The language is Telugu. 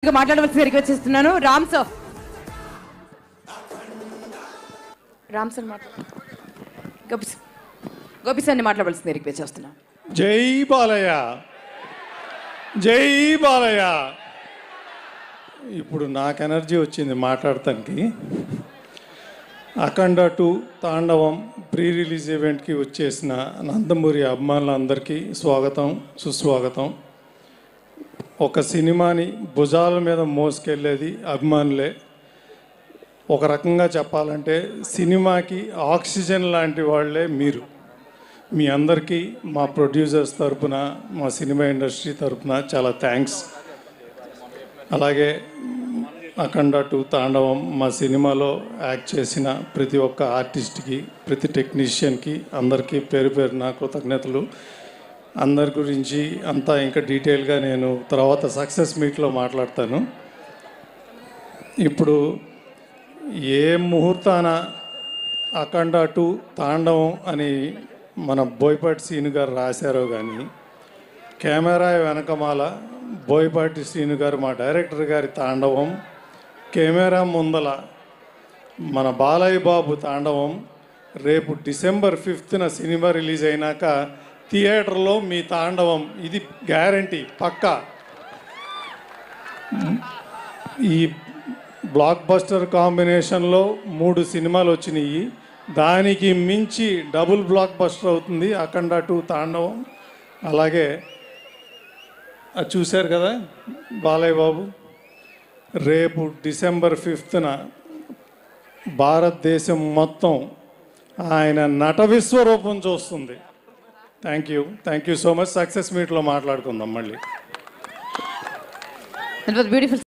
మాట్లాడవలసి రిక్వెస్ట్ చేస్తున్నాను. రామ్ సార్ గోపి సార్ని మాట్లాడవలసింది రిక్వెస్ట్ చేస్తున్నాను. జై బాలయ్య, జై బాలయ్య. ఇప్పుడు నాకు ఎనర్జీ వచ్చింది మాట్లాడటానికి. అఖండ 2 తాండవం ప్రీ రిలీజ్ ఈవెంట్కి వచ్చేసిన నందమూరి అభిమానులందరికీ స్వాగతం, సుస్వాగతం. ఒక సినిమాని భుజాల మీద మోసుకెళ్ళేది అభిమానులే. ఒక రకంగా చెప్పాలంటే సినిమాకి ఆక్సిజన్ లాంటి వాళ్ళే మీరు. మీ అందరికీ మా ప్రొడ్యూసర్స్ తరపున, మా సినిమా ఇండస్ట్రీ తరపున చాలా థ్యాంక్స్. అలాగే అఖండ 2 తాండవం మా సినిమాలో యాక్ట్ చేసిన ప్రతి ఒక్క ఆర్టిస్ట్కి, ప్రతి టెక్నీషియన్కి అందరికీ పేరు పేరున కృతజ్ఞతలు. అందరి గురించి అంతా ఇంకా డీటెయిల్గా నేను తర్వాత సక్సెస్ మీట్లో మాట్లాడతాను. ఇప్పుడు ఏ ముహూర్తాన అఖండ 2 తాండవం అని మన బోయపాటి శ్రీను గారు రాశారో కానీ, కెమెరా వెనకమాల బోయపాటి శ్రీను గారు మా డైరెక్టర్ గారి తాండవం, కెమెరా ముందల మన బాలయ్య బాబు తాండవం. రేపు డిసెంబర్ 5న సినిమా రిలీజ్ అయినాక థియేటర్లో మీ తాండవం, ఇది గ్యారంటీ, పక్కా. ఈ బ్లాక్ బస్టర్ కాంబినేషన్లో 3 సినిమాలు వచ్చినాయి. దానికి మించి డబుల్ బ్లాక్ బస్టర్ అవుతుంది అఖండ 2 తాండవం. అలాగే అది చూశారు కదా బాలయ్య బాబు. రేపు డిసెంబర్ 5న భారతదేశం మొత్తం ఆయన నట విశ్వరూపం చూస్తుంది. Thank you so much. Success మీట్లో మాట్లాడుకుందాం మళ్ళీ. బ్యూటిఫుల్.